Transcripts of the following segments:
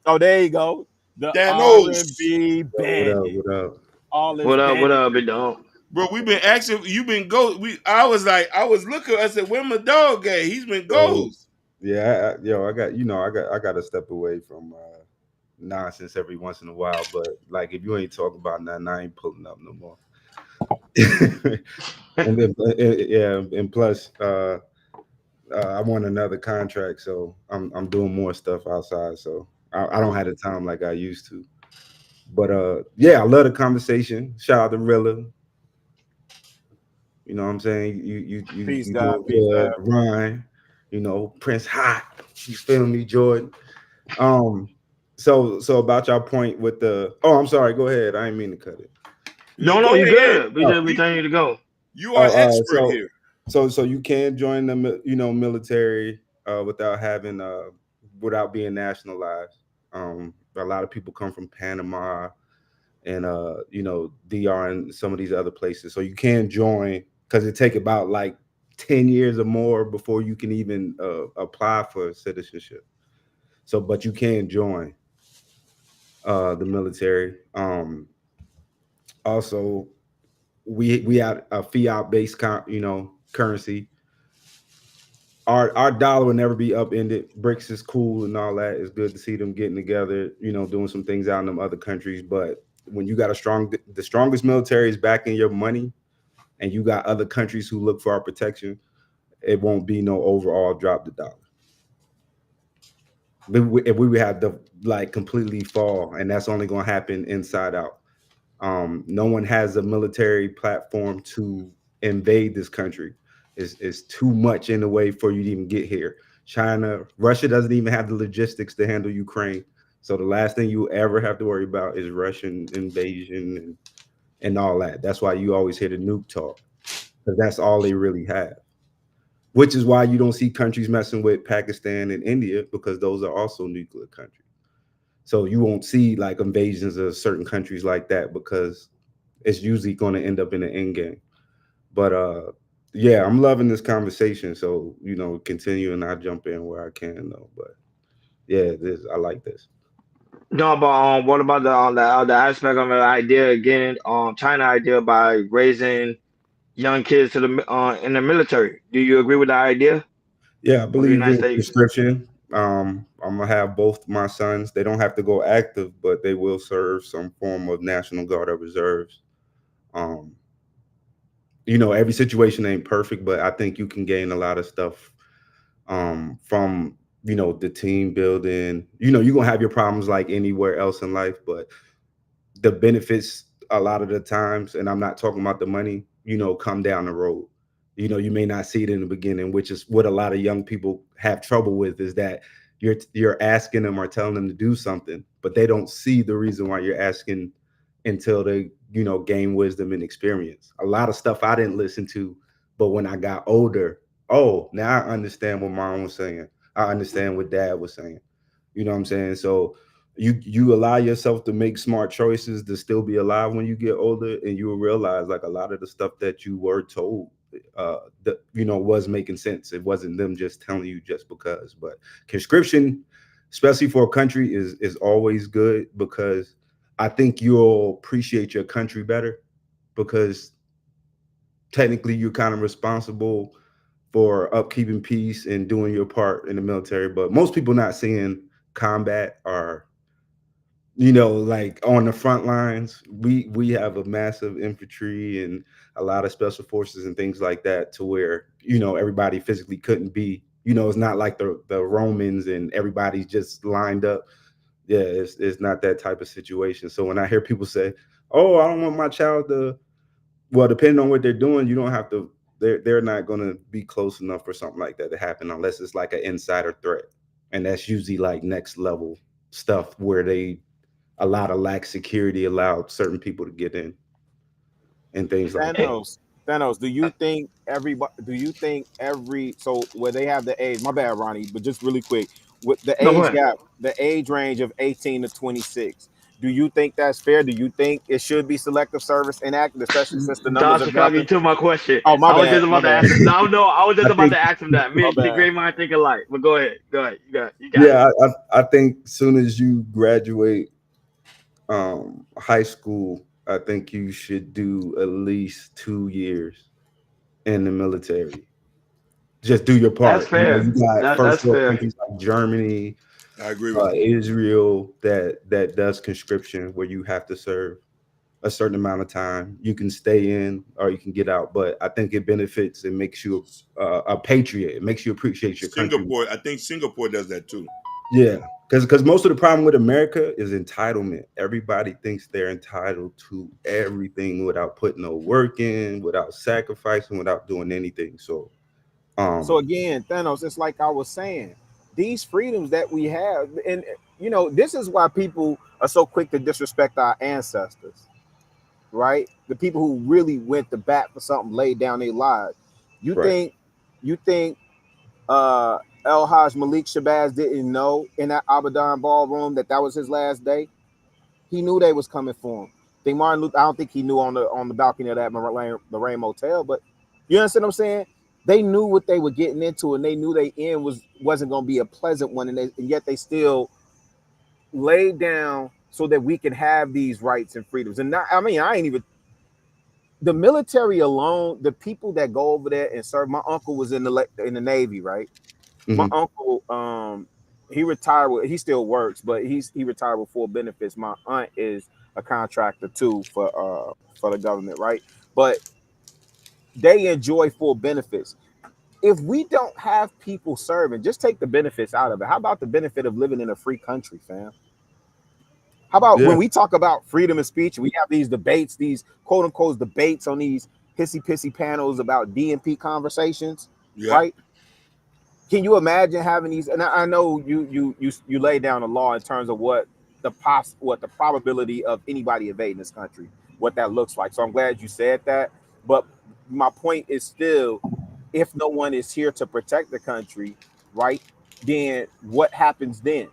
Oh, there you go. The Thanos. R&B What up? bandit. What up? All this What up? What bandit. up, big dog? Bro, we've been actually. You've been ghost. I was like, I was looking. I said, "Where my dog at? He's been So, ghost." yeah, I got I got to step away from nonsense every once in a while. But like, if you ain't talking about nothing, I ain't pulling up no more. And then, yeah, and plus, I want another contract, so I'm doing more stuff outside. So I don't have the time like I used to. But yeah, I love the conversation. Shout out to Rilla. You know what I'm saying? Peace, You God. doing Peace, good, God. Ryan. You know, Prince Hot. You feel me, Jordan? Um, so about your point with the. Oh, I'm sorry. Go ahead. I didn't mean to cut it. No, No, no, go you ahead. good. We Oh, just we telling you to go. You are expert so here. so you can join the military without having without being nationalized. A lot of people come from Panama and DR and some of these other places. So you can join because it take about like 10 years or more before you can even apply for citizenship. So but you can join the military. Also we have a fiat based currency. Our dollar will never be upended. BRICS is cool and all that. It's good to see them getting together, doing some things out in them other countries. But when you got the strongest military is backing your money, and you got other countries who look for our protection, it won't be no overall drop the dollar. If we would have to like completely fall, and that's only going to happen inside out. No one has a military platform to invade this country. It's too much in the way for you to even get here. Russia doesn't even have the logistics to handle Ukraine. So the last thing you ever have to worry about is Russian invasion and all that. That's why you always hear the nuke talk because that's all they really have. Which is why you don't see countries messing with Pakistan and India because those are also nuclear countries. So you won't see like invasions of certain countries like that because it's usually going to end up in the end game. But yeah, I'm loving this conversation. So continue and I jump in where I can though. But yeah, this I like this. No, but what about the aspect of the idea again? China idea by raising young kids to the in the military. Do you agree with the idea Yeah, I of the believe United in States? conscription. I'm gonna have both my sons. They don't have to go active, but they will serve some form of National Guard or reserves. Um, every situation ain't perfect, but I think you can gain a lot of stuff from the team building. You're gonna have your problems like anywhere else in life, but the benefits a lot of the times, and I'm not talking about the money, come down the road. You may not see it in the beginning, which is what a lot of young people have trouble with, is that you're asking them or telling them to do something, but they don't see the reason why you're asking until they, gain wisdom and experience. A lot of stuff I didn't listen to, but when I got older, oh, now I understand what mom was saying. I understand what dad was saying. You know what I'm saying? So you allow yourself to make smart choices to still be alive when you get older, and you will realize like a lot of the stuff that you were told that was making sense. It wasn't them just telling you just because. But conscription, especially for a country, is always good because I think you'll appreciate your country better because technically you're kind of responsible for upkeeping peace and doing your part in the military. But most people not seeing combat or like on the front lines. We have a massive infantry and a lot of special forces and things like that, to where everybody physically couldn't be. It's not like the Romans and everybody's just lined up. Yeah, it's not that type of situation. So when I hear people say, "Oh, I don't want my child to," well, depending on what they're doing, you don't have to. They're not going to be close enough for something like that to happen unless it's like an insider threat, and that's usually like next level stuff where they a lot of lax security allowed certain people to get in and things like that. Thanos, do you think everybody? Do you think so where they have the age? My bad, Ronnie, but just really quick with the No, go age ahead. gap, the age range of 18 to 26. Do you think that's fair? Do you think it should be selective service enacted, especially since the numbers are Dr. Chicago, you dropping? took my question. Oh, my I was bad. just My about to bad. ask him. No, no, I was I just about think to ask him that. My Me, bad. great mind think alike. But go ahead. Go ahead. You got it. You got it. yeah, I think soon as you graduate high school, I think you should do at least 2 years in the military. Just do your That's part. You know, fair. you got That's first world fair. countries like Germany, I agree with you. Israel that does conscription where you have to serve a certain amount of time. You can stay in or you can get out, but I think it benefits and makes you a patriot. It makes you appreciate your country. Singapore, I think Singapore does that too. Yeah, because most of the problem with America is entitlement. Everybody thinks they're entitled to everything without putting no work in, without sacrificing, without doing anything. So, So um, again, Thanos, it's like I was saying, these freedoms that we have, and this is why people are so quick to disrespect our ancestors, right? The people who really went to bat for something, laid down their lives. You right. think, you think uh El Haj Malik Shabazz didn't know in that Abadan ballroom that was his last day? He knew they was coming for him. Think Martin Luther, I don't think he knew on the balcony of that Lorraine Motel, but you understand what I'm saying? They knew what they were getting into, and they knew their end wasn't going to be a pleasant one, and yet they still laid down so that we can have these rights and freedoms. And not, I mean, I ain't even the military alone. The people that go over there and serve. My uncle was in the Navy, right? My Hmm. uncle, he retired. He still works, but he retired with full benefits. My aunt is a contractor too for the government, right? But they enjoy full benefits. If we don't have people serving, just take the benefits out of it. How about the benefit of living in a free country, fam? How about Yeah. when we talk about freedom of speech, we have these debates, these quote unquote debates on these hissy pissy panels about DNP conversations, Yeah. right? Can you imagine having these? And I know you lay down the law in terms of what the probability of anybody invading this country, what that looks like. So I'm glad you said that. But my point is still, if no one is here to protect the country, right? Then what happens then?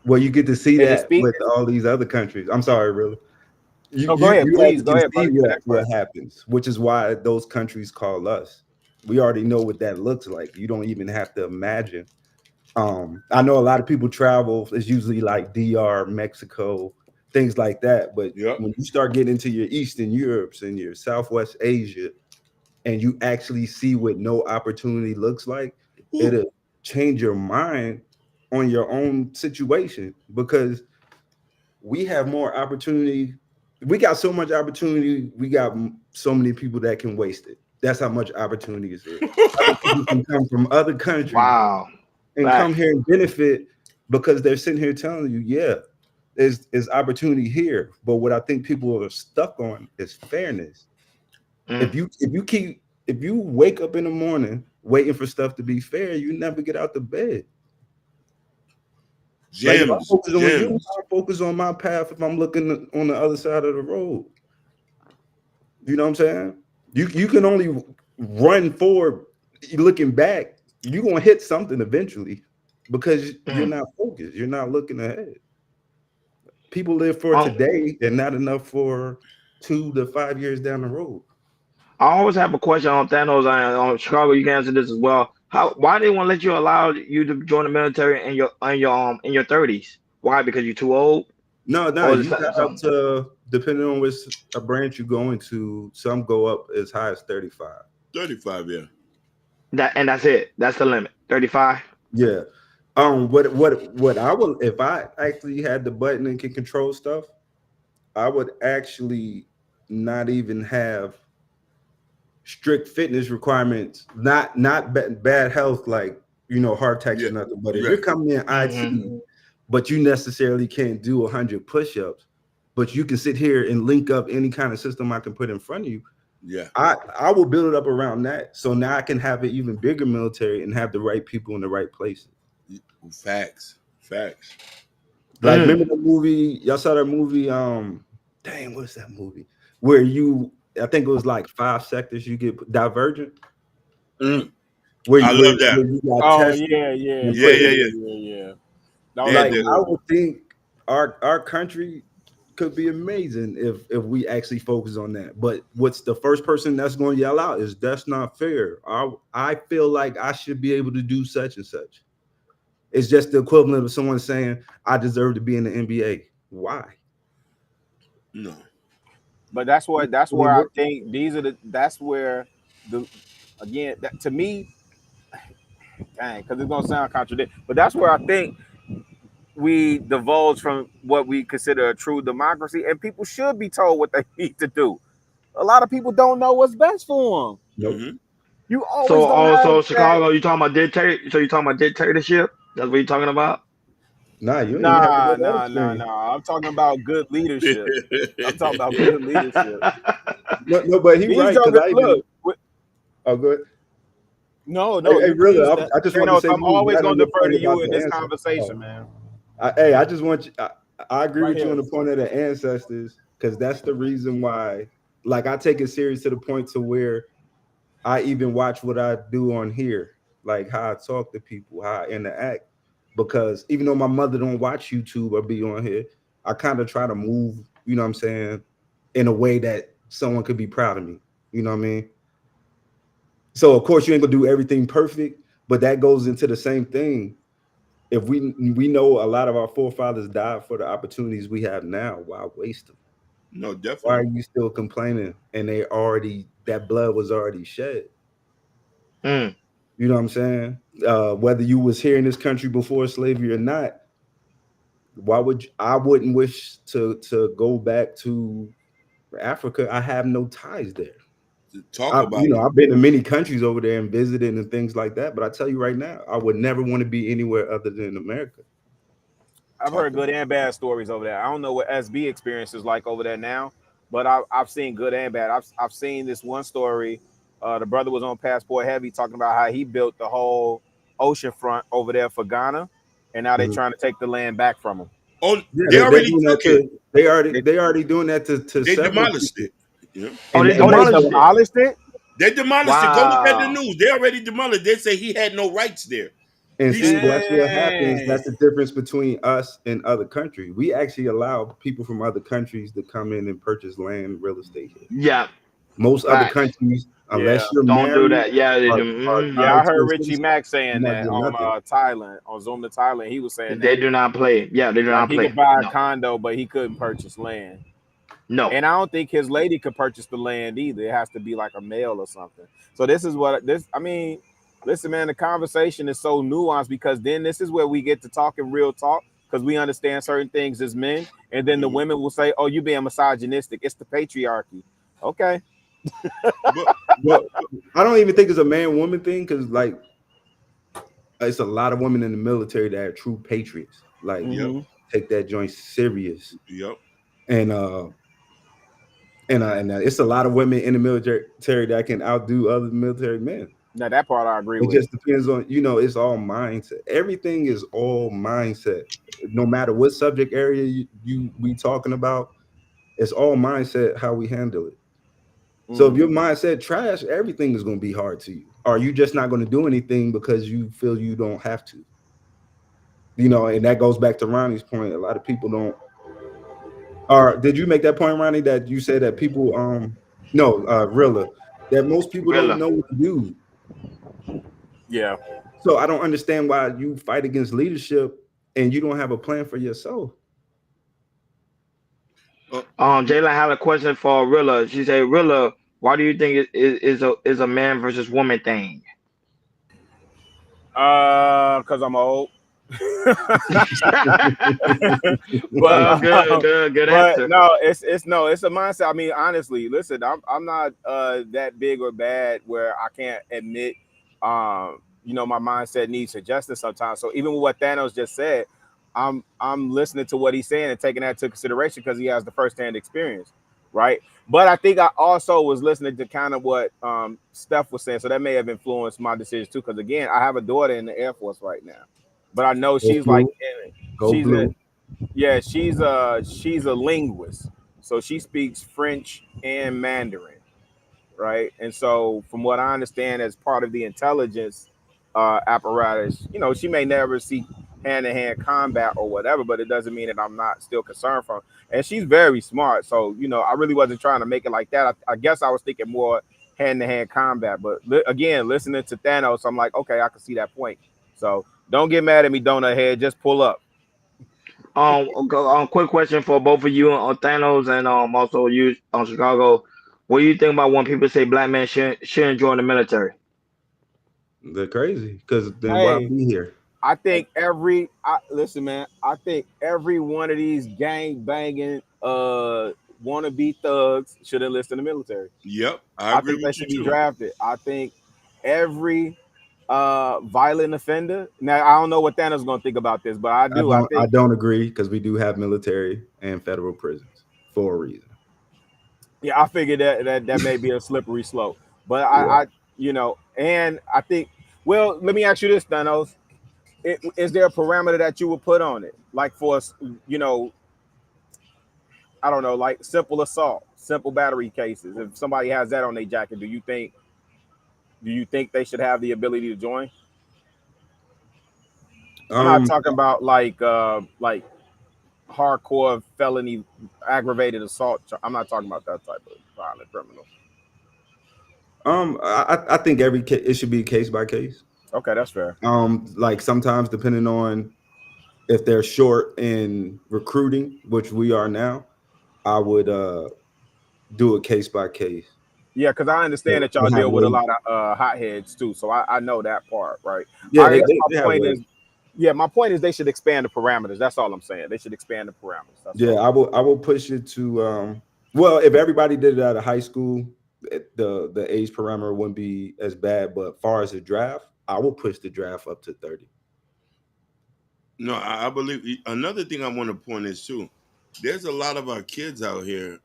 Well, you get to see And it that speaks. with all these other countries. I'm sorry, really. You No, go you ahead, you please. already Go can ahead, see brother. You what finish what first. happens, which is why those countries call us. We already know what that looks like. You don't even have to imagine. I know a lot of people travel. It's usually like DR, Mexico, things like that. But Yep. when you start getting into your Eastern Europes and your Southwest Asia, and you actually see what no opportunity looks like, Woo. it'll change your mind on your own situation because we have more opportunity. We got so much opportunity. We got so many people that can waste it. That's how much opportunity is here. Other people can come from other countries Wow. and come Facts. here and benefit because they're sitting here telling you, yeah, there's opportunity here. But what I think people are stuck on is fairness. Mm, If you wake up in the morning waiting for stuff to be fair, you never get out the bed. Like if I Gems. focus on you, Gems. I focus on my path if I'm looking on the other side of the road. You know what I'm saying? You can only run forward looking back. You're gonna hit something eventually because you're mm. not focused. You're not looking ahead. People live for Um, today and not enough for 2 to 5 years down the road. I always have a question on Thanos on Chicago. You can answer this as well. Why they won't let you allow you to join the military in your 30s? Why? Because you're too old, No, no, or is you it got up something to depending on which a branch you go into. Some go up as high as 35. 35, yeah. that and that's it? That's the limit. 35. Yeah. What I would if I actually had the button and can control stuff, I would actually not even have strict fitness requirements, not bad health like heart attacks Yeah. or nothing. But if Yeah. you're coming in Hmm. IT, but you necessarily can't do 100 push-ups, but you can sit here and link up any kind of system I can put in front of you. Yeah. I will build it up around that, so now I can have an even bigger military and have the right people in the right places. Facts. Facts. Like, Mm. remember the movie? Y'all saw that movie? Dang, what's that movie? Where I think it was like 5 sectors. You get Divergent, Mm. where I you, love that. where you got Oh tested yeah, yeah, and Yeah, put yeah, yeah, in. yeah. yeah, yeah, yeah. That They was a had Like, good the I movie. would think our country could be amazing if we actually focus on that. But what's the first person that's going to yell out is that's not fair. I feel like I should be able to do such and such. It's just the equivalent of someone saying I deserve to be in the NBA. Why? No. But that's I mean, where I what? think that's where the again that, to me, dang, because it's gonna sound contradictory, but that's where I think we divulge from what we consider a true democracy, and people should be told what they need to do. A lot of people don't know what's best for them. Nope. Mm-hmm. You So always gonna have also that. Chicago, you talking about dictator? So you talking about dictatorship? That's what you talking about? Nah, you ain't even have to go Nah, to that nah, nah, extreme. nah. I'm talking about good leadership. I'm talking about good leadership. No, no, but he These right because jokers, I even. look. Oh, good. No, Hey, no, hey, you really, please, I just want to Thanos. say I'm you was always right on gonna your defer point to about you in the this ancestors. conversation, Oh. man. Hey, I just want you. I agree Right with you on here. the point of the ancestors because that's the reason why. Like, I take it serious to the point to where I even watch what I do on here, like how I talk to people, how I interact. Because even though my mother don't watch YouTube or be on here, I kind of try to move. You know what I'm saying, in a way that someone could be proud of me. You know what I mean? So of course you ain't gonna do everything perfect, but that goes into the same thing. If we know a lot of our forefathers died for the opportunities we have now, why waste them? No, Why are definitely. you still complaining? And they already that blood was already shed. Mm. You know what I'm saying? Whether you was here in this country before slavery or not, why would I wouldn't wish to go back to Africa? I have no ties there. To talk about You know, it. I've been to many countries over there and visited and things like that. But I tell you right now, I would never want to be anywhere other than America. I've Talk heard good about and bad stories over there. I don't know what SB experience is like over there now, but I've seen good and bad. I've seen this one story. The brother was on Passport Heavy talking about how he built the whole ocean front over there for Ghana, and now they're Mhm. trying to take the land back from them. Oh, Yeah, they they're already doing that took it. to They, they already doing that to They several demolished people, it. You know? Oh, they oh, and they that's demolished what it. demolished it. They demolished it. Go look at the Wow. news. They already demolished. They say he had no rights there. and He's see that's what happens. Dang. That's the difference between us and other countries. We actually allow people from other countries to come in and purchase land, real estate here. Yeah. Most other Facts. countries, Yeah, unless you're Don't do married that. Yeah, they or, do. or yeah. Mhm. I tied to heard a Richie citizen, Mack you're saying not that getting on nothing. Thailand, on Zoom to Thailand. He was saying They that do not play. Yeah, they do like not he could play. buy a No. condo, but he couldn't purchase land. No. And I don't think his lady could purchase the land either. It has to be like a male or something. So this is what this. I mean, listen, man. The conversation is so nuanced because then this is where we get to talking real talk because we understand certain things as men, and then the Mhm. women will say, "Oh, you being misogynistic. It's the patriarchy." Okay. But Well, I don't even think it's a man woman thing because like it's a lot of women in the military that are true patriots. Like yep, Mm-hmm. take that joint serious, yep. and it's a lot of women in the military that can outdo other military men. Now that part I agree It with. just depends on, it's all mindset. Everything is all mindset. No matter what subject area you we talking about, it's all mindset how we handle it. So if Mm. your mindset trash, everything is going to be hard to you. Or you just not going to do anything because you feel you don't have to. And that goes back to Ronnie's point. A lot of people don't. Or did you make that point, Ronnie, that you said that people no, Rilla, that most people don't Really. know what to do. Yeah. So I don't understand why you fight against leadership and you don't have a plan for yourself. Uh, Jayla had a question for Rilla. She said, Rilla, why do you think it is a man versus woman thing? Because I'm old. but Well, good but answer. no, it's no, it's a mindset. I mean, honestly, listen, I'm not that big or bad where I can't admit, my mindset needs adjusting sometimes. So even with what Thanos just said, I'm listening to what he's saying and taking that into consideration because he has the firsthand experience, right? But I think I also was listening to kind of what Steph was saying, so that may have influenced my decision too. Because again, I have a daughter in the Air Force right now, but I know Go she's like, blue, go she's a blue. yeah, she's a linguist, so she speaks French and Mandarin, right? And so, from what I understand, as part of the intelligence apparatus, she may never see hand-to-hand combat or whatever, but it doesn't mean that I'm not still concerned from. And she's very smart, so I really wasn't trying to make it like that. I guess I was thinking more hand-to-hand combat, but again, listening to Thanos, I'm like, okay, I can see that point. So don't get mad at me, Donut Head. Just pull up. Quick question for both of you on Thanos and also you on Chicago. What do you think about when people say black men shouldn't join the military? They're crazy because then why Hey, be here? I think listen, man. I think every one of these gang banging wannabe thugs should enlist in the military. Yep, I I agree think they with you should be too. drafted. I think every violent offender. Now I don't know what Thanos gonna think about this, but I I do. I don't I think don't agree because we do have military and federal prisons for a reason. yeah, I figured that may be a slippery slope. But Yeah. and I think well, let me ask you this, Thanos. Is there a parameter that you would put on it? Like for you know, I don't know, like simple assault, simple battery cases. If somebody has that on their jacket, do you think they should have the ability to join? I'm not Um talking about like hardcore felony aggravated assault. I'm not talking about that type of violent criminal. I think it should be case by case. Okay, that's fair. Like sometimes depending on if they're short in recruiting, which we are now, I would do it case by case. Yeah, because I understand that y'all They have deal with a ways. lot of hotheads too, so I know that part, right? Yeah, I guess my they have point ways. is, yeah, my point is they should expand the parameters. That's all I'm saying. They should expand the parameters. That's Yeah, all. I will push it to well, if everybody did it out of high school, the age parameter wouldn't be as bad. But far as the draft, I will push the draft up to 30. No, I believe another thing I want to point is too. There's a lot of our kids out here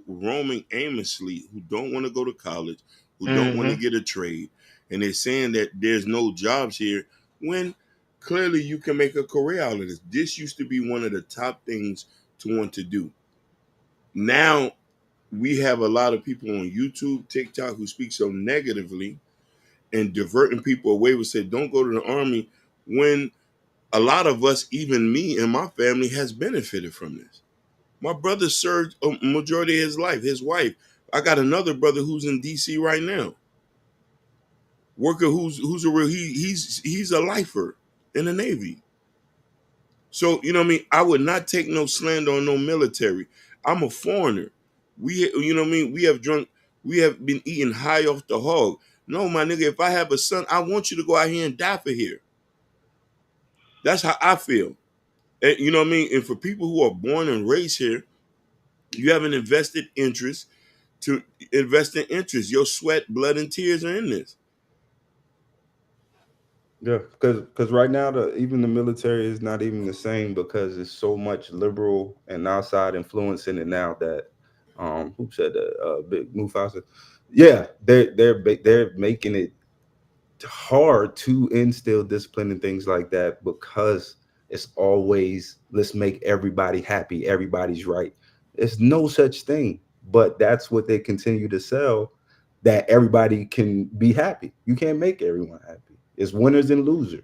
roaming aimlessly who don't want to go to college, who don't want to Hmm. get a trade, and they're saying that there's no jobs here when clearly you can make a career out of this. This used to be one of the top things to want to do. Now we have a lot of people on YouTube, TikTok who speak so negatively and diverting people away with say don't go to the army when a lot of us, even me and my family, has benefited from this. My brother served a majority of his life. His wife. I got another brother who's in DC right now, worker who's a real he's a lifer in the Navy. So you know what I mean. I would not take no slander on no military. I'm a foreigner. You know what I mean. We have drunk. We have been eating high off the hog. No, my nigga. If I have a son, I want you to go out here and die for here. That's how I feel. And, you know what I mean? And for people who are born and raised here, you have an invested interest to invest in interest. Your sweat, blood, and tears are in this. Yeah, because right now even the military is not even the same because there's so much liberal and outside influence in it now that who said that Big Mufasa, yeah, they're making it hard to instill discipline and things like that because it's always let's make everybody happy, everybody's right. There's no such thing, but that's what they continue to sell, that everybody can be happy. You can't make everyone happy. It's winners and losers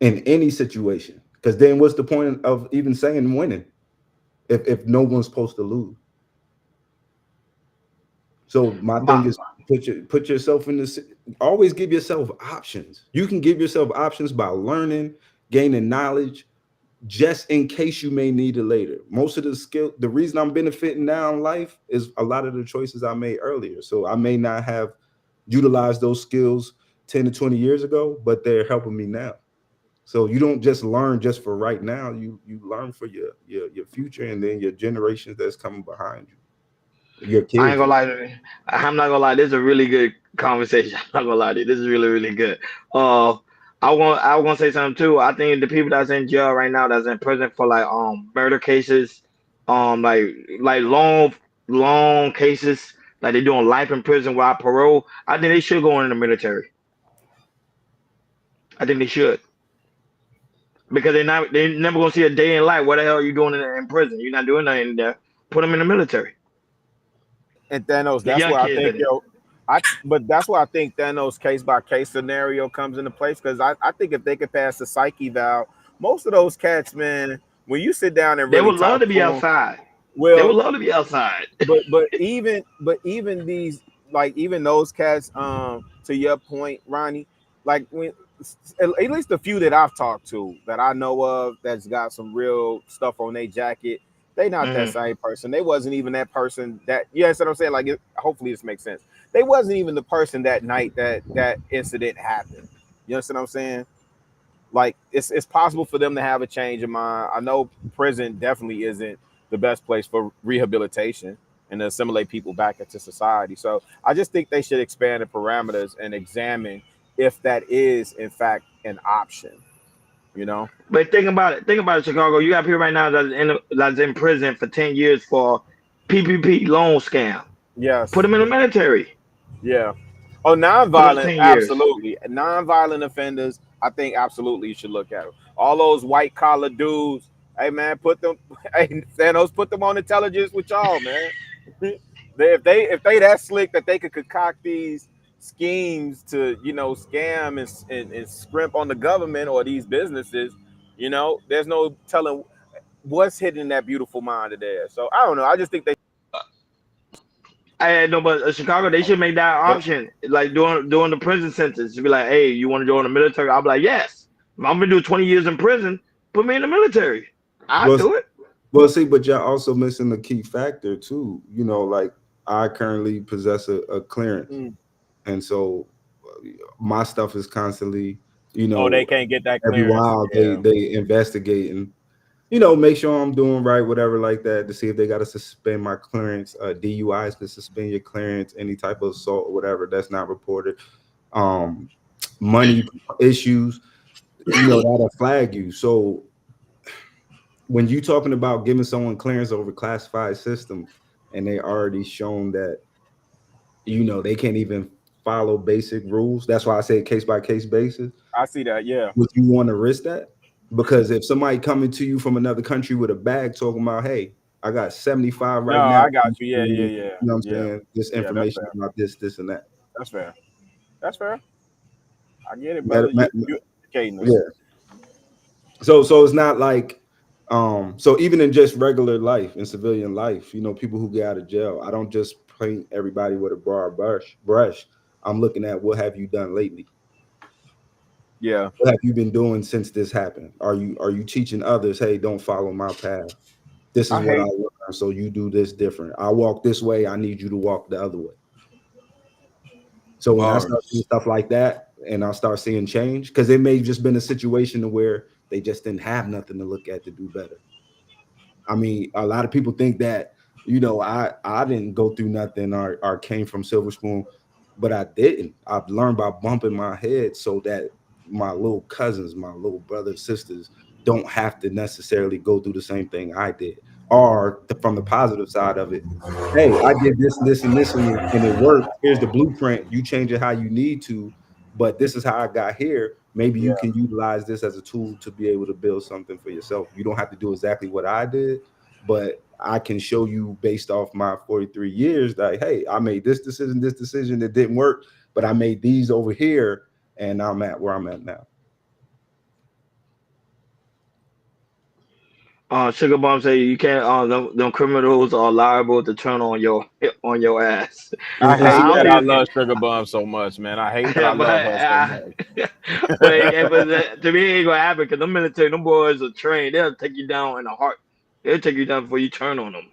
in any situation. Because then what's the point of even saying winning if no one's supposed to lose? So my thing But is put yourself in this. Always give yourself options. You can give yourself options by learning, gaining knowledge, just in case you may need it later. Most of the reason I'm benefiting now in life is a lot of the choices I made earlier. So I may not have utilized those skills 10 to 20 years ago, but they're helping me now. So you don't just learn just for right now. You learn for your future and then your generations that's coming behind you, your I ain't kids. gonna lie to you. I'm not gonna lie. This is a really good conversation. I'm not gonna lie to you. This is really, really good. Uh, I want to say something too. I think the people that's in jail right now, that's in prison for like murder cases, like long cases, like they doing life in prison without parole. I think they should go in the military. I think they should because they never gonna see a day in life. What the hell are you doing in prison? You're not doing nothing there. Put them in the military. And Thanos, The that's young where I kids think at it. but that's why I think Thanos case by case scenario comes into place because I think if they could pass the psyche valve most of those cats, man, when you sit down and They really would love talk to to be them, outside. They would well, love to be outside. but even these, like, even those cats, to your point, Ronnie, like, when at least the few that I've talked to that I know of that's got some real stuff on their jacket, they not that Hmm. same person. They wasn't even that person that, you understand what I'm saying? Like, hopefully this makes sense. They wasn't even the person that night that incident happened. You understand what I'm saying? Like, it's possible for them to have a change of mind. I know prison definitely isn't the best place for rehabilitation and to assimilate people back into society. So I just think they should expand the parameters and examine if that is in fact an option. You know? But think about it. Think about it, Chicago. You got people right now that's in prison for 10 years for PPP loan scam. Put Yes. them in the military Yeah. Oh, for those nonviolent, 10 years. absolutely. Nonviolent offenders, I think absolutely you should look at them. All those white collar dudes, hey man, put them, hey Thanos, put them on intelligence with y'all, man. If they that slick that they could concoct these schemes to, scam and scrimp on the government or these businesses, there's no telling what's hidden in that beautiful mind of theirs. So I don't know. I just think they. I know, but Chicago, they should make that But option, like during the prison sentence. To be like, hey, you want to join the military? I'll be like, yes. If I'm gonna do 20 years in prison. Put me in the military. I Well, do it. well, see, but you're also missing the key factor too. Like I currently possess a clearance, mm, and so my stuff is constantly, you oh, they know, can't get that every clearance. while they Yeah. they investigate and make sure I'm doing right, whatever like that, to see if they got to suspend my clearance. DUIs could suspend your clearance, any type of assault or whatever that's not reported. Um, money issues, that'll flag you. So when you talking about giving someone clearance over classified systems, and they already shown that they can't even follow basic rules. That's why I say case by case basis. I see that. Yeah. Would you want to risk that? Because if somebody coming to you from another country with a bag talking about, hey, I got 75 No, right now, I got you you. Yeah, yeah, yeah, know what I'm yeah, saying? This yeah. That's information fair. about this, and that. That's fair. That's fair. I get it, That- brother. that- You educating us. yeah. So it's not like so even in just regular life, in civilian life, people who get out of jail, I don't just paint everybody with a broad brush. I'm looking at what have you done lately? Yeah. What have you been doing since this happened? Are you teaching others, hey, don't follow my path? This is I what I hate. learned, so you do this different. I walk this way, I need you to walk the other way. So when I start seeing Bars. stuff like that and I start seeing change, because it may just been a situation to where they just didn't have nothing to look at to do better. I mean, a lot of people think that, I didn't go through nothing or came from Silver Spoon, but I didn't. I've learned by bumping my head so that my little cousins, my little brothers, sisters don't have to necessarily go through the same thing I did. Or from the positive side of it, hey, I did this and this and this and it worked. Here's the blueprint. You change it how you need to, but this is how I got here. Maybe you Yeah. can utilize this as a tool to be able to build something for yourself. You don't have to do exactly what I did, but I can show you based off my 43 years that, hey, I made this decision that didn't work, but I made these over here, and I'm at where I'm at now. Sugar Bomb say you can't. Them criminals are liable to turn on your ass. I And see, I hate don't that think I it's love Sugar Bum so much, man. I hate that I yeah, love her so much. to me, it ain't gonna happen because them military, them boys are trained. They'll take you down in a heart. They'll take you down before you turn on them.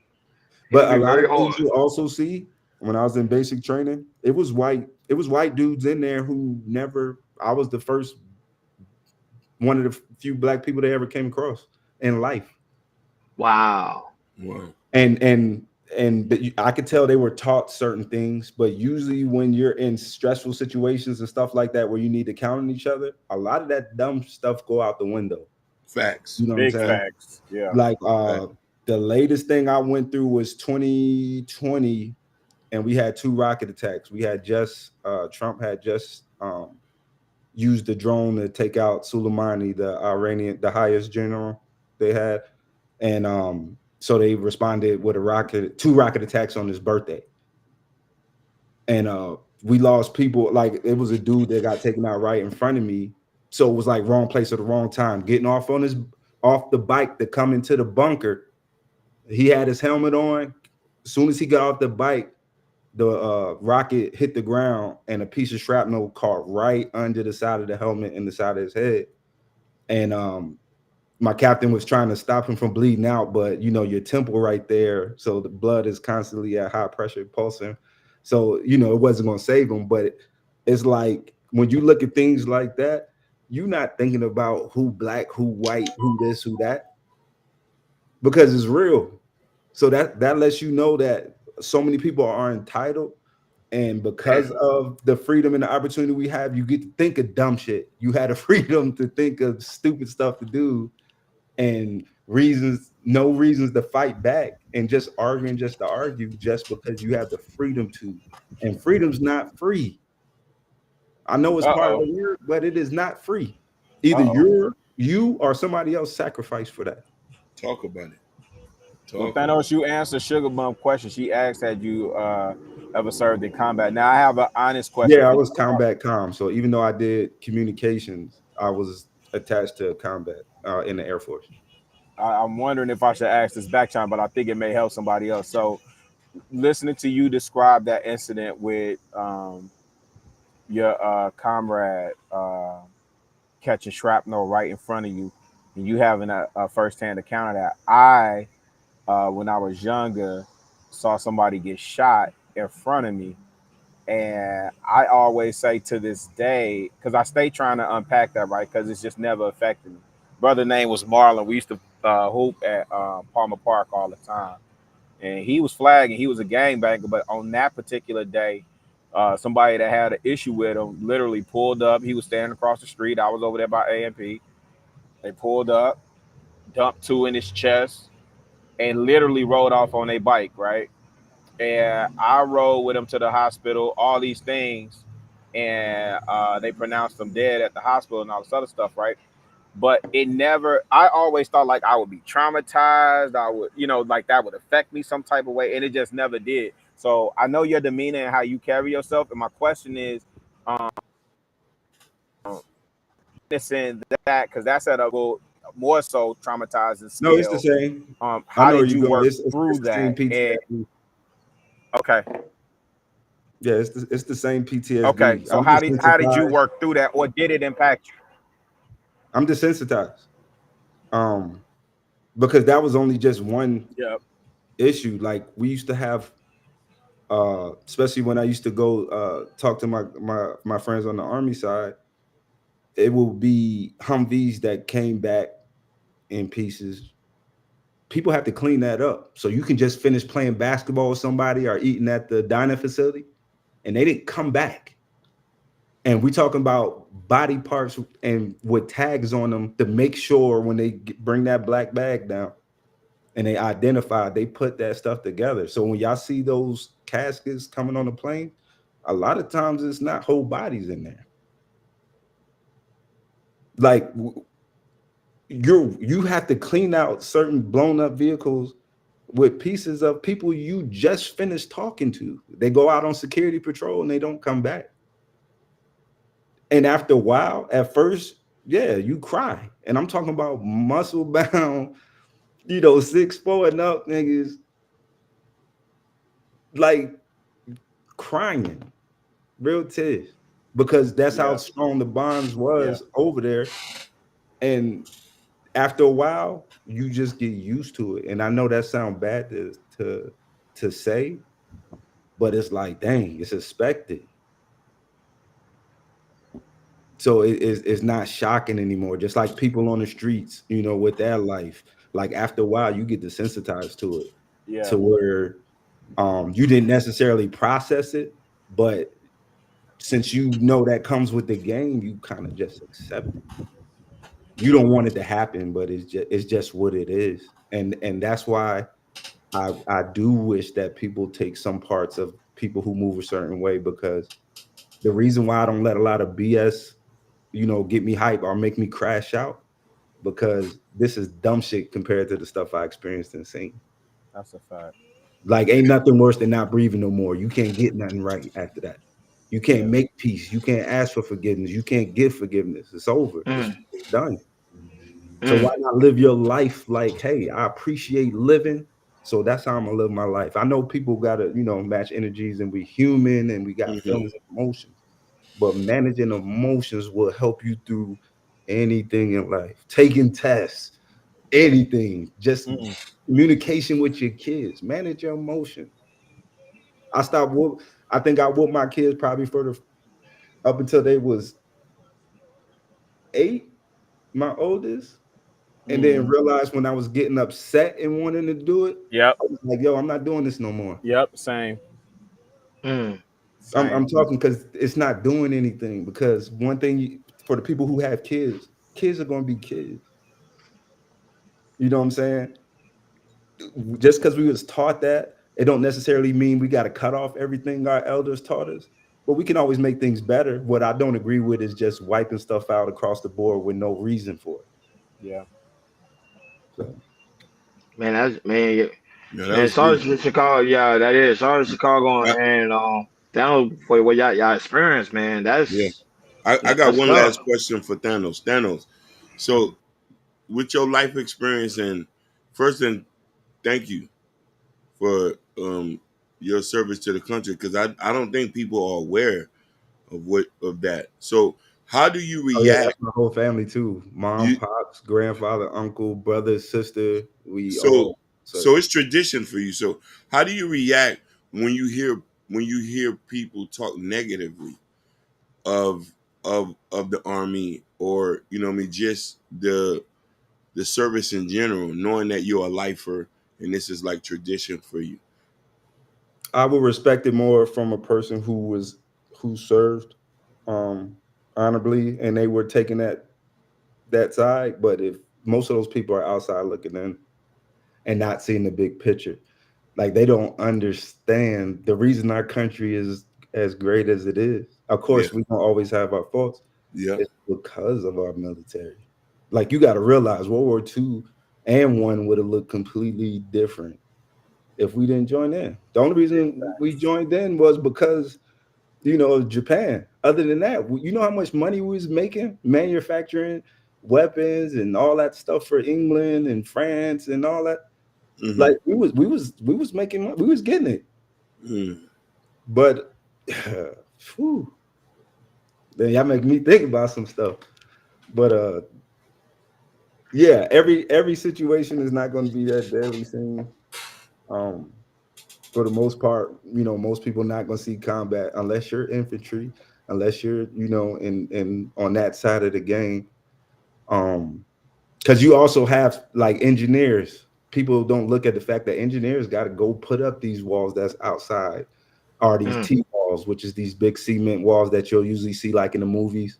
It'll but a be lot very of things hard. you also see when I was in basic training, it was white dudes in there who never. I was the first one of the few black people they ever came across in life, Wow. Wow. and I could tell they were taught certain things, but usually when you're in stressful situations and stuff like that where you need to count on each other, a lot of that dumb stuff go out the window. Facts. You know what I'm Big saying? facts. Yeah. Like Facts. the latest thing I went through was 2020, and we had two rocket attacks. We had just Trump had just used the drone to take out Soleimani, the highest general they had, and so they responded with two rocket attacks on his birthday, and we lost people. Like it was a dude that got taken out right in front of me. So it was like wrong place at the wrong time. Getting off the bike to come into the bunker, he had his helmet on. As soon as he got off the bike, the rocket hit the ground and a piece of shrapnel caught right under the side of the helmet and the side of his head. And my captain was trying to stop him from bleeding out, but you know, your temple right there, so the blood is constantly at high pressure pulsing. So, you know, it wasn't going to save him. But it's like when you look at things like that, you're not thinking about who black, who white, who this, who that, because it's real. So that lets you know that so many people are entitled, and because And of the freedom and the opportunity we have, you get to think of dumb shit. You had the freedom to think of stupid stuff to do, and reasons, no reasons to fight back, and just arguing just to argue, just because you have the freedom to. And freedom's not free. I know it's part of Uh-oh. the word, but it is not free. Either Uh-oh. you or somebody else sacrifice for that. talk about it. Well, Talk about Thanos, you answered Sugar Bum question. She asked, had you ever served in combat? Now, I have an honest question Yeah, I for you. was combat comm. So even though I did communications, I was attached to combat in the Air Force. I'm wondering if I should ask this back time, but I think it may help somebody else. So, listening to you describe that incident with your comrade catching shrapnel right in front of you, and you having a firsthand account of that. When I was younger, saw somebody get shot in front of me. And I always say to this day, because I stay trying to unpack that, right? Because it's just never affected me. Brother name was Marlon. We used to hoop at Palmer Park all the time. And he was flagging. He was a gangbanger. But on that particular day, somebody that had an issue with him literally pulled up. He was standing across the street. I was over there by A&P. They pulled up, dumped two in his chest, and literally rode off on a bike, right? And I rode with him to the hospital, all these things, and they pronounced him dead at the hospital and all this other stuff, right? But it never, I always thought like I would be traumatized, I would, like that would affect me some type of way, and it just never did. So I know your demeanor and how you carry yourself, and my question is, um, in that, because that's at a little more so traumatizing No, it's the scale. same. I How know where did you're you going. work It's through the same that? And PTSD. okay, Yeah, it's the same okay, PTSD. so how did you work through that, or did it impact you? I'm desensitized. Um, because that was only just one Yeah. issue. Like we used to have, especially when I used to go talk to my friends on the army side, it will be Humvees that came back in pieces. People have to clean that up. So you can just finish playing basketball with somebody or eating at the dining facility, and they didn't come back. And we talking about body parts and with tags on them to make sure when they bring that black bag down and they identify, they put that stuff together. So when y'all see those caskets coming on the plane, a lot of times it's not whole bodies in there. Like you have to clean out certain blown up vehicles with pieces of people you just finished talking to. They go out on security patrol and they don't come back. And after a while, at first, yeah, you cry. And I'm talking about muscle bound, 6'4" and up niggas like crying, real tears. Because that's how Yeah. strong the bonds Yeah. was over there. And after a while, you just get used to it. And I know that sounds bad to say, but it's like, dang, it's expected. So it's not shocking anymore. Just like people on the streets, with their life. Like after a while, you get desensitized to it, Yeah. to where you didn't necessarily process it, but since that comes with the game, you kind of just accept it. You don't want it to happen, but it's just what it is. And that's why I do wish that people take some parts of people who move a certain way, because the reason why I don't let a lot of BS, get me hype or make me crash out, because this is dumb shit compared to the stuff I experienced and seen. That's a fact. Like, ain't nothing worse than not breathing no more. You can't get nothing right after that. You can't Yeah. make peace. You can't ask for forgiveness. You can't give forgiveness. It's over. mm, It's done. So why mm, not live your life like, hey, I appreciate living. So that's how I'm gonna live my life. I know people gotta, match energies and we human and we got Hmm. feelings and emotions, but managing emotions will help you through anything in life. Taking tests, anything, just Mm. communication with your kids. Manage your emotions. I stopped whoop. I think I whooped my kids probably for the up until they was 8, my oldest, and then Mm. realized when I was getting upset and wanting to do it, Yep. I was like, "Yo, I'm not doing this no more." Yep. Same. mm. I'm Same. talking because it's not doing anything. Because one thing for the people who have kids, kids are going to be kids. You know what I'm saying? Just because we was taught that, it don't necessarily mean we got to cut off everything our elders taught us. But we can always make things better. What I don't agree with is just wiping stuff out across the board with no reason for it. Yeah. So Man, that's man. Yeah, that Man, was sorry good. to Chicago. Yeah, that is. Sorry to Chicago I, and down for what y'all experienced, man. yeah, That's I got that's one tough. last question for Thanos. Thanos, so with your life experience, and first, and thank you for your service to the country, because I don't think people are aware of that. So how do you oh yeah, react? that's my whole family too. Mom, You pops, grandfather, uncle, brother, sister. We so all so serve. it's tradition for you. So how do you react when you hear people talk negatively of of the army, or what I mean, just the service in general, knowing that you're a lifer and this is like tradition for you? I would respect it more from a person who served um honorably and they were taking that side. But if most of those people are outside looking in and not seeing the big picture, like they don't understand the reason our country is as great as it is. Of Yeah, course, we don't always have our faults. yeah. It's because of our military. Like you got to realize World War II and one would have looked completely different if we didn't join in. The only Big reason we facts. joined in was because of Japan. Other than that, you know how much money we was making manufacturing weapons and all that stuff for England and France and all that. Hmm. Like we was making money. We was getting it. Mm. But whew, then y'all make me think about some stuff. But yeah, every situation is not going to be that deadly scene. Um, for the most part, most people not going to see combat unless you're infantry, unless you're, in on that side of the game. Um, because you also have like engineers. People don't look at the fact that engineers got to go put up these walls that's outside, or these Mm, T walls, which is these big cement walls that you'll usually see like in the movies.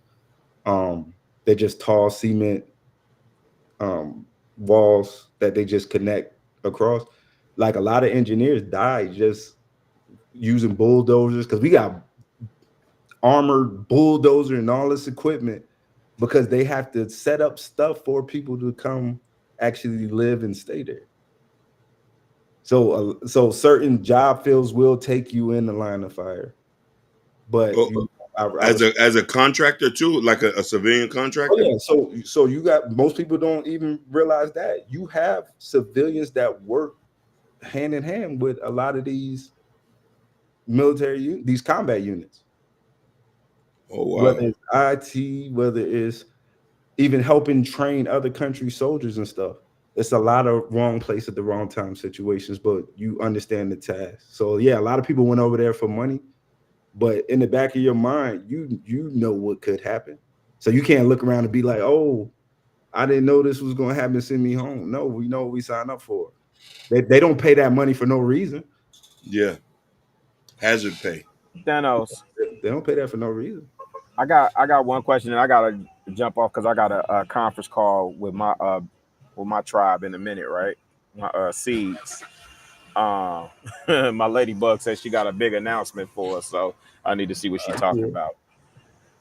Um, they're just tall cement walls that they just connect across. Like a lot of engineers die just using bulldozers because we got armored bulldozer and all this equipment because they have to set up stuff for people to come actually live and stay there. So certain job fields will take you in the line of fire, but Oh, I as respect. a contractor too, like a civilian Oh contractor. yeah, so you got most people don't even realize that you have civilians that work hand in hand with a lot of these these combat units, Oh whether wow. it's IT, whether it's even helping train other country soldiers and stuff. It's a lot of wrong place at the wrong time situations, but you understand the task. So yeah, a lot of people went over there for money, but in the back of your mind, you know what could happen. So you can't look around and be like, oh, I didn't know this was going to happen. Send me home. No, we know what we signed up for. They don't pay that money for no reason. Yeah, hazard pay. Thanos. They don't pay that for no reason. I got one question, and I gotta jump off because I got a conference call with my tribe in a minute, right? My seeds. Um, my ladybug says she got a big announcement for us, so I need to see what she's talking Yeah. about.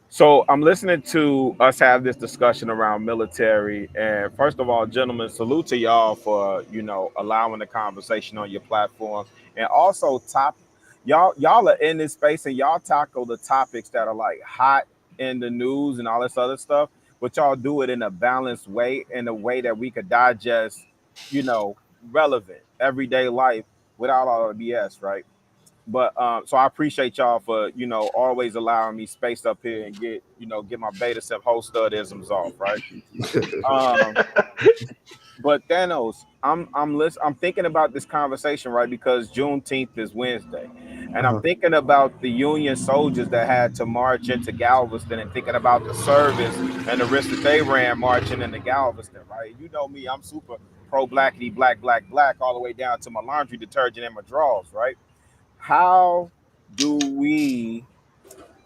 So I'm listening to us have this discussion around military, and first of all, gentlemen, salute to y'all for allowing the conversation on your platforms, and also y'all are in this space and y'all tackle the topics that are like hot in the news and all this other stuff, but y'all do it in a balanced way, in a way that we could digest, you know, relevant everyday life without all the BS, right? But so I appreciate y'all for, you know, always allowing me space up here and get, you know, get my beta self host studisms off, right? Um, but Thanos, I'm thinking about this conversation, right? Because Juneteenth is Wednesday. And I'm Uh-huh. thinking about the Union soldiers that had to march into Galveston, and thinking about the service and the risk that they ran marching into Galveston, right? You know me, I'm super pro blackity black, black, black, all the way down to my laundry detergent and my drawers, right? How do we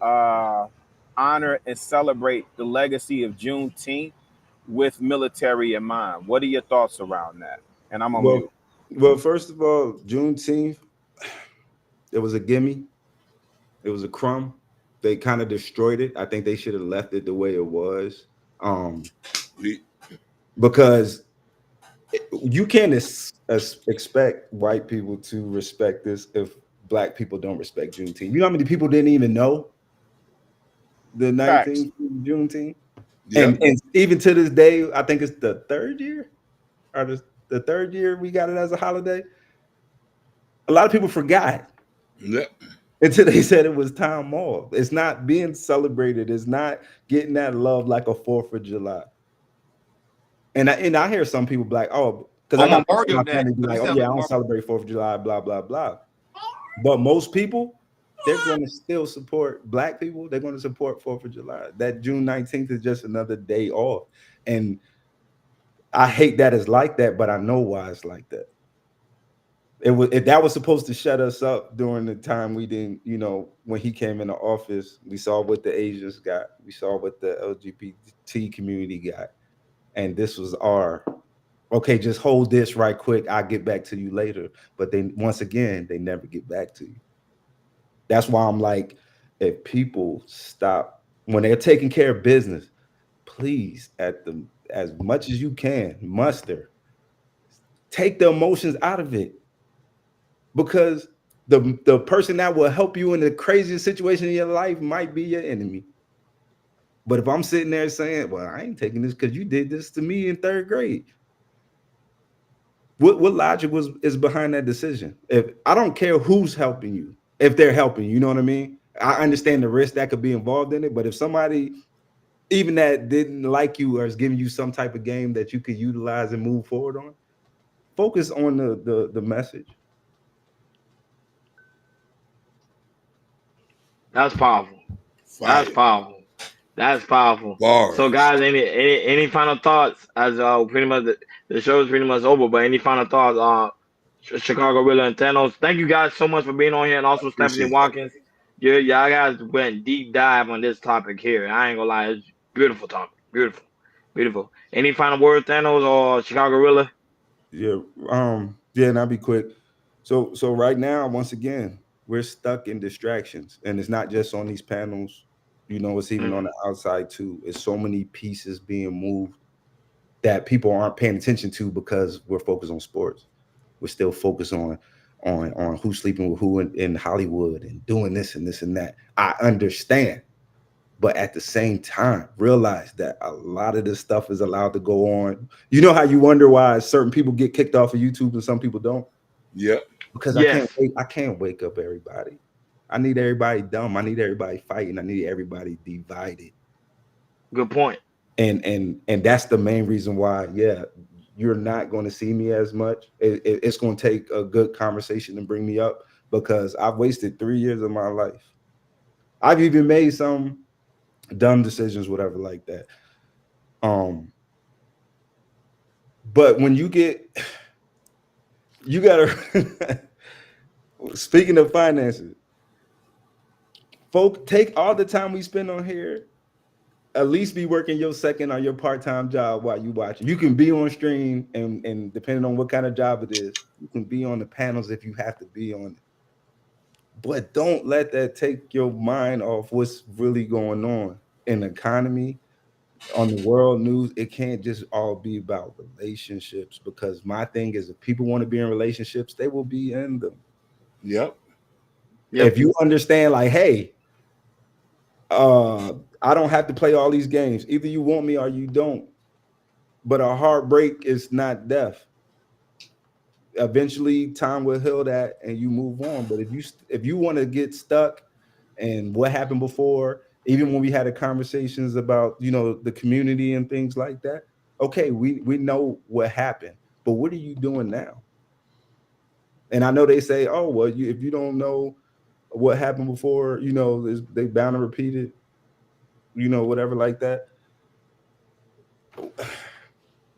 uh, honor and celebrate the legacy of Juneteenth with military in mind? What are your thoughts around that? And I'm on Well, mute. well, first of all, Juneteenth, it was a gimme. It was a crumb. They kind of destroyed it. I think they should have left it the way it was. Um, We- because you can't expect white people to respect this if black people don't respect Juneteenth. You know how many people didn't even know the Facts. 19th Juneteenth? Yep. And even to this day, I think it's the third year or the third year we got it as a holiday. A lot of people forgot Yep. until they said it was time off. It's not being celebrated. It's not getting that love like a 4th of July. And I hear some people be like, oh, because I On know people in Memorial my Day. family be Let me like, oh say on yeah, I don't Memorial. celebrate 4th of July, blah, blah, blah. But most people, they're going to still support black people. They're going to support 4th of July. That June 19th is just another day off. And I hate that it's like that, but I know why it's like that. That was supposed to shut us up during the time we didn't, when he came into office. We saw what the Asians got, we saw what the LGBT community got, and this was our okay, just hold this right quick, I'll get back to you later. But then once again, they never get back to you. That's why I'm like, if people stop when they're taking care of business, please, at the as much as you can muster, take the emotions out of it, because the person that will help you in the craziest situation in your life might be your enemy. But if I'm sitting there saying, well, I ain't taking this because you did this to me in third grade, what logic is behind that decision? If I don't care who's helping you, if they're helping you know what I mean? I understand the risk that could be involved in it, but if somebody even that didn't like you or is giving you some type of game that you could utilize and move forward on, focus on the message. That's powerful. That's Fire. powerful. That's powerful. So, Bars. guys, any final thoughts? As pretty much the show is pretty much over, but any final thoughts? Chicago Gorilla and Thanos. Thank you guys so much for being on here, and also Stephanie Appreciate that. Watkins. Yeah, y'all guys went deep dive on this topic here. I ain't gonna lie, it's beautiful topic. Beautiful, beautiful. Any final word, Thanos or Chicago Gorilla? Yeah, yeah, and I'll be quick. So right now, once again, we're stuck in distractions, and it's not just on these panels. It's even on Mm. the outside too. It's so many pieces being moved that people aren't paying attention to because we're focused on sports. We're still focused on who's sleeping with who in Hollywood and doing this and this and that. I understand, but at the same time, realize that a lot of this stuff is allowed to go on. You know how you wonder why certain people get kicked off of YouTube and some people don't? Yep. Because Yes, I can't wake up everybody. I need everybody dumb. I need everybody fighting. I need everybody divided. good point. And that's the main reason why, yeah, you're not going to see me as much. It's going to take a good conversation to bring me up, because I've wasted 3 years of my life. I've even made some dumb decisions, whatever, like that. Um, but when you gotta speaking of finances, folk, take all the time we spend on here. At least be working your second or your part-time job while you watch. You can be on stream, and depending on what kind of job it is, you can be on the panels if you have to be on it. But don't let that take your mind off what's really going on in the economy, on the world news. It can't just all be about relationships, because my thing is, if people want to be in relationships, they will be in them. Yep. Yep. If you understand, like, hey, uh, I don't have to play all these games. Either you want me or you don't. But a heartbreak is not death. Eventually, time will heal that, and you move on. But if you want to get stuck and what happened before, even when we had the conversations about the community and things like that, okay, we know what happened, but what are you doing now? And I know they say, oh well, if you don't know what happened before, they bound to repeat it, whatever like that.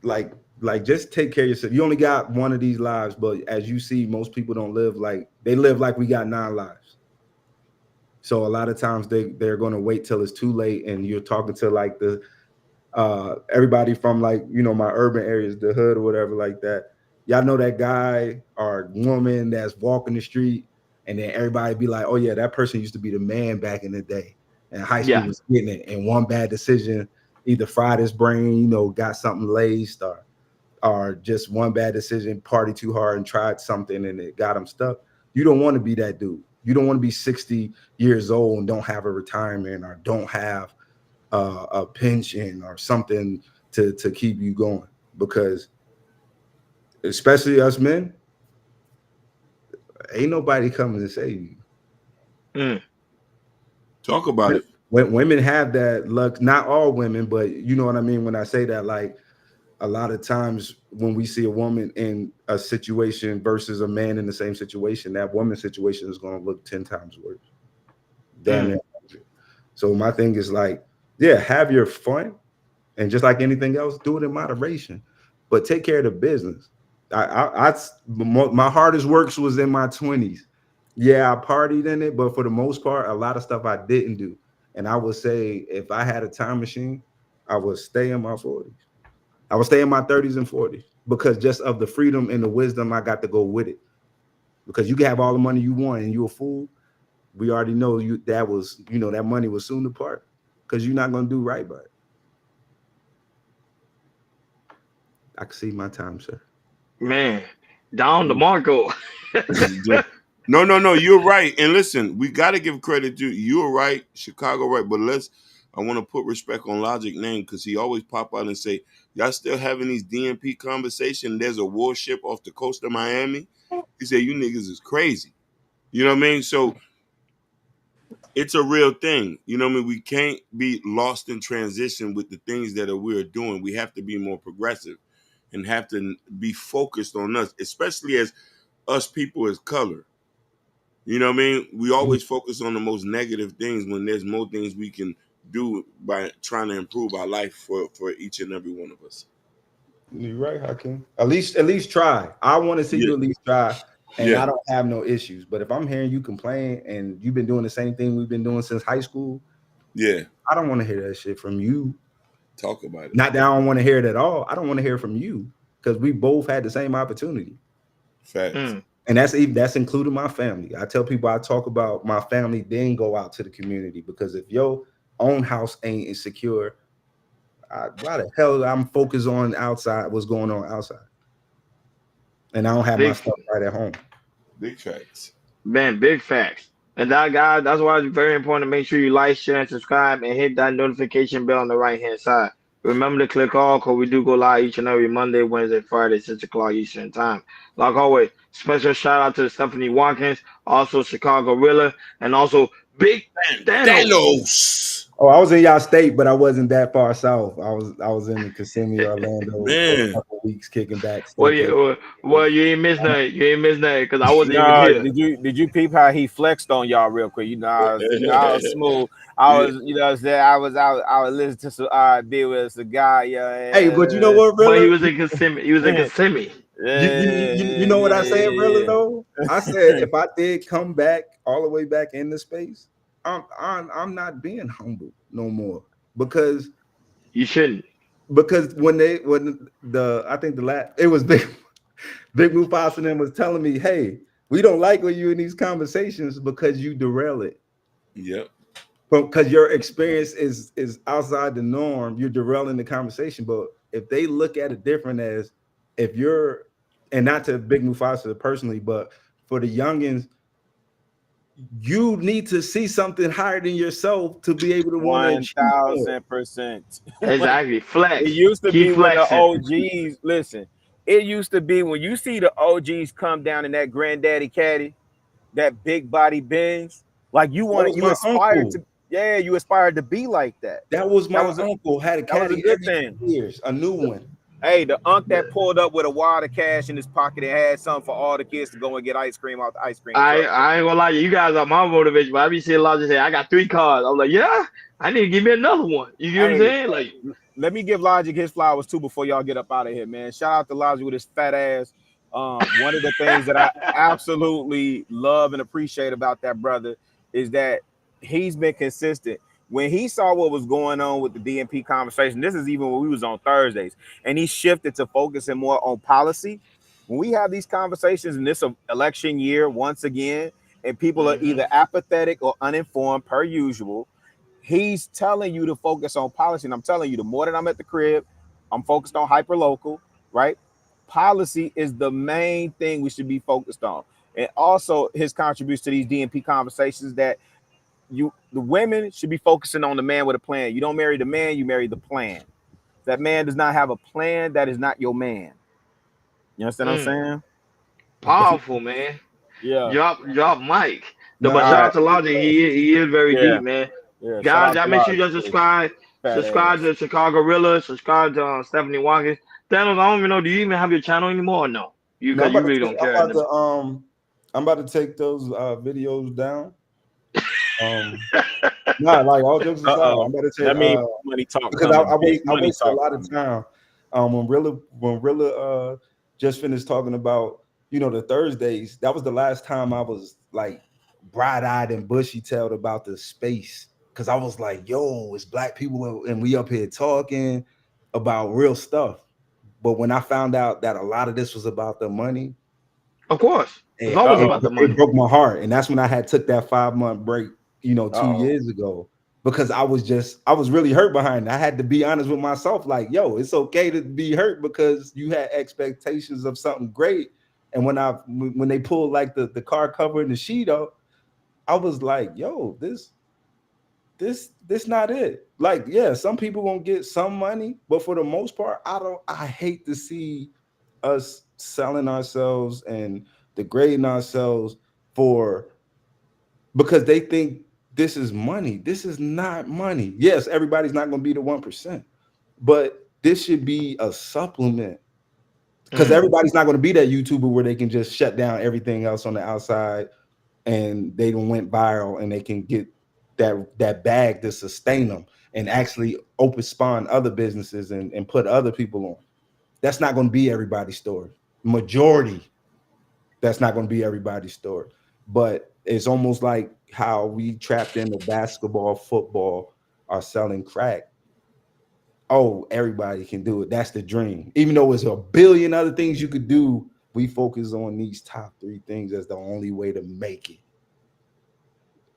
like like just take care of yourself. You only got one of these lives, but as you see, most people don't live like they live like we got 9 lives. So a lot of times they're going to wait till it's too late, and you're talking to like the everybody from like my urban areas, the hood or whatever like that. Y'all know that guy or woman that's walking the street, and then everybody be like, oh yeah, that person used to be the man back in the day, and high school Yeah. was getting it, and one bad decision either fried his brain, got something laced, or just one bad decision, party too hard and tried something and it got him stuck. You don't want to be that dude. You don't want to be 60 years old and don't have a retirement or don't have a pension or something to keep you going. Because especially us men, ain't nobody coming to save you. Mm. Talk about it. When women have that luck, not all women, but you know what I mean when I say that, like a lot of times when we see a woman in a situation versus a man in the same situation, that woman's situation is going to look 10 times worse. Damn Mm. near 100. So my thing is like, yeah, have your fun, and just like anything else, do it in moderation, but take care of the business. My hardest works was in my 20s. Yeah, I partied in it, but for the most part, a lot of stuff I didn't do. And I would say if I had a time machine, I would stay in my 40s. I would stay in my 30s and 40s because just of the freedom and the wisdom I got to go with it. Because you can have all the money you want and you a fool. We already know that money was soon to part because you're not gonna do right by it. I can see my time, sir. Man, down to Marco. No, no, no. You're right. And listen, we got to give credit to you're right, Chicago right. But I want to put respect on Logic name because he always pop out and say, y'all still having these DMP conversation. There's a warship off the coast of Miami. He said, you niggas is crazy. You know what I mean? So it's a real thing. You know what I mean? We can't be lost in transition with the things that we're doing. We have to be more progressive and have to be focused on us, especially as us people as color. You know what I mean? We always focus on the most negative things when there's more things we can do by trying to improve our life for each and every one of us. You're right, Hakeem. At least try. I want to see Yeah, you at least try, and yeah, I don't have no issues. But if I'm hearing you complain and you've been doing the same thing we've been doing since high school, yeah. I don't want to hear that shit from you. Talk about it. Not that I don't want to hear it at all. I don't want to hear from you because we both had the same opportunity. Facts. Mm. And that's including my family. I tell people I talk about my family, then go out to the community because if your own house ain't insecure, why the hell I'm focused on outside, what's going on outside, and I don't have my Big stuff right at home. Big facts. Man, big facts. And that guy, that's why it's very important to make sure you like, share, and subscribe and hit that notification bell on the right hand side. Remember to click all because we do go live each and every Monday, Wednesday, Friday, 6 o'clock Eastern time. Like always, special shout out to Stephanie Watkins, also Chicago Rilla, and also Big Man, Thanos. Thanos. Oh, I was in y'all state, but I wasn't that far south. I was in Kissimmee, Orlando for a Man, couple of weeks, kicking back, Well, staycation. you ain't missed nothing. You ain't missed nothing because I wasn't even No, here. did you peep how he flexed on y'all real quick? I was smooth. I yeah, was, I was listening to some deal with a guy, Hey, but you know yeah, what, But he Rilla? was in Kissimmee. He was in yeah, Kissimmee. You know what I said, Rilla? yeah, Though I said if I did come back all the way back into space, I'm not being humble no more because You shouldn't. when the I think the last it was Big Mufasa and them was telling me, hey, we don't like when you in these conversations because you derail it. yep, Because your experience is outside the norm, you're derailing the conversation. But if they look at it different as if you're and not to Big Mufasa personally, but for the youngins, you need to see something higher than yourself to be able to want to One achieve more. thousand percent. Exactly. It Flex. used to Keep be when the flexing. OGs listen. It used to be when you see the OGs come down in that granddaddy caddy, that big body Benz, like That was you my aspired uncle. to, yeah, you aspired to be like that. That was That my was a, uncle. Had a that was a caddy good every thing. 2 years, a new one. Hey, the unk that pulled up with a wad of cash in his pocket and had something for all the kids to go and get ice cream out the ice cream truck. I ain't gonna lie, you guys are my motivation. But I be seeing a lot of say, I got 3 cars. I'm like, yeah, I need to give me another one. You get what I'm Hey, saying? Like, let me give Logic his flowers too before y'all get up out of here, man. Shout out to Logic with his fat ass. One of the things that I absolutely love and appreciate about that brother is that he's been consistent. When he saw what was going on with the DNP conversation, this is even when we was on Thursdays, and he shifted to focusing more on policy. When we have these conversations in this election year, once again, and people are hmm either apathetic or uninformed per usual, he's telling you to focus on policy. And I'm telling you, the more that I'm at the crib, I'm focused on hyper local, right? Policy is the main thing we should be focused on. And also his contribution to these DNP conversations that the women should be focusing on the man with a plan. You don't marry the man, you marry the plan. If that man does not have a plan, that is not your man. You understand what I'm mm, saying? If he, powerful, man. yeah. Drop Mike. The Nah, but All shout right. out to Logic. He is very Yeah. deep, man. Yeah. Shout Guys, out y'all to make sure Logic you for his subscribe. fat Subscribe ass. to Chicago Gorilla. Subscribe to Stephanie Watkins. Thanos, I don't even know. Do you even have your channel anymore or no? You no, because you really don't care. I'm about to take those videos down. Nah, like all jokes Uh aside, oh. I'm about to take That means money talk because coming. Big I money wasted a talk lot of coming. time. When Rilla just finished talking about the Thursdays, that was the last time I was like bright eyed and bushy tailed about the space because I was like, yo, it's black people and we up here talking about real stuff. But when I found out that a lot of this was about the money, Of course, it's it, Uh always it, about oh. the it money. broke my heart. And that's when I had took that 5 month break, Uh two oh. years ago, because I was really hurt behind it. I had to be honest with myself, like, yo, it's okay to be hurt because you had expectations of something great. And when they pulled like the car cover and the sheet up, I was like, yo, this not it. Like, yeah, some people gonna get some money, but for the most part, I hate to see us selling ourselves and degrading ourselves for because they think this is money. This is not money. Yes, everybody's not gonna be the 1%, but this should be a supplement because Mm. everybody's not gonna be that YouTuber where they can just shut down everything else on the outside and they don't went viral and they can get that bag to sustain them and actually open spawn other businesses and put other people on. That's not going to be everybody's story. Majority, that's not going to be everybody's story. But it's almost like how we trapped into basketball, football, are selling crack. Oh, everybody can do it. That's the dream. Even though there's a billion other things you could do, we focus on these top 3 things as the only way to make it.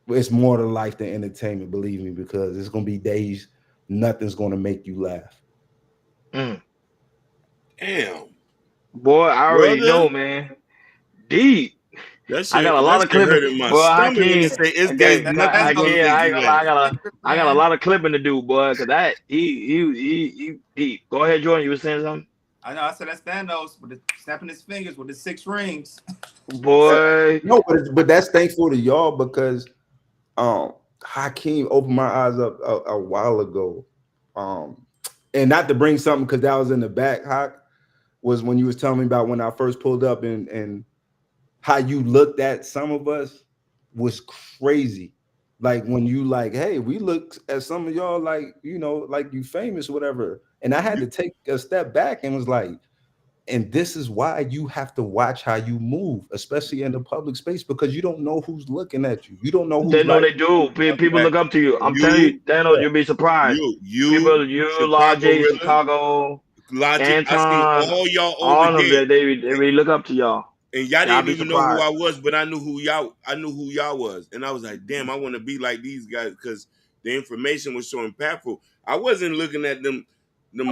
It's more to life than entertainment, believe me, because it's gonna be days nothing's gonna make you laugh. Mm. Damn, Boy, I already brother. know, man. Deep. I got a That lot of shit clipping. hurt in my Boy, I stomach when you can't. say it's Okay, days That's nothing's I gonna Thanos, can't. make I you ain't gonna lie. laugh. I got a man. lot of clipping to do, boy. Cause that he deep. Go ahead, Jordan. You were saying something, I know. I said that's Thanos with the snapping his fingers with the 6 rings. boy. No, but that's thankful to y'all because Hakeem opened my eyes up a while ago. Um, and not to bring something because that was in the back, Hawk, was when you was telling me about when I first pulled up and how you looked at some of us was crazy. Like when you like, hey, we looked at some of y'all like, like you famous, whatever. And I had You to take a step back and was like, and this is why you have to watch how you move, especially in the public space, because you don't know who's looking at you. You don't know They who's know like, they do. People look up to you. I'm telling you you, Thanos, yeah, you'll be surprised. you You, Chicago Logic, Rilla, Chicago, Logic. I seen Anton, all y'all over all of them. there. They really look up to y'all. And y'all Y'all didn't be even know who surprised. I was, but I knew who y'all. I knew who y'all was, and I was like, "Damn, I want to be like these guys," because the information was so impactful. I wasn't looking at them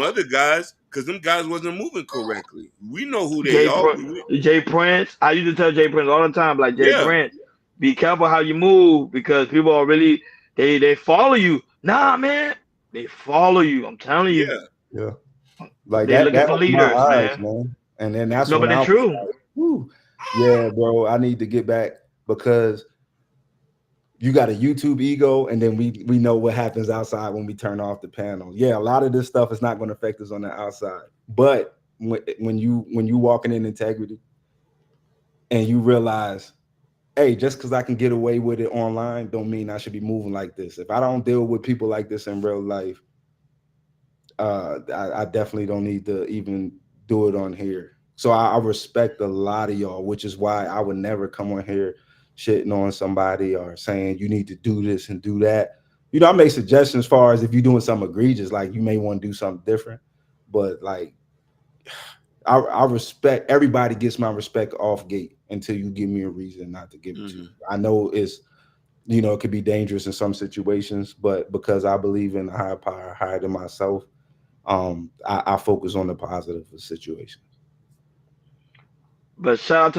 other guys, because them guys wasn't moving correctly. We know who they are. Jay Prince. I used to tell Jay Prince all the time, like Jay Yeah, Prince. Be careful how you move because people are really they follow you. Nah, man, they follow you. I'm telling you, Yeah. Yeah. Like they looking that for opened my leaders, eyes, man. man. And then that's No, when but I it's was true. like, whoo, yeah, bro, I need to get back because you got a YouTube ego, and then we know what happens outside when we turn off the panel. Yeah, a lot of this stuff is not going to affect us on the outside. But when you walking in integrity and you realize, hey, just because I can get away with it online, don't mean I should be moving like this. If I don't deal with people like this in real life, I definitely don't need to even do it on here. So I respect a lot of y'all, which is why I would never come on here shitting on somebody or saying you need to do this and do that. You know, I make suggestions as far as if you're doing something egregious, like you may want to do something different. But like I respect everybody gets my respect off gate until you give me a reason not to give it to you. Hmm. I know it could be dangerous in some situations, but because I believe in a higher power higher than myself, I focus on the positive of situations. But shout out to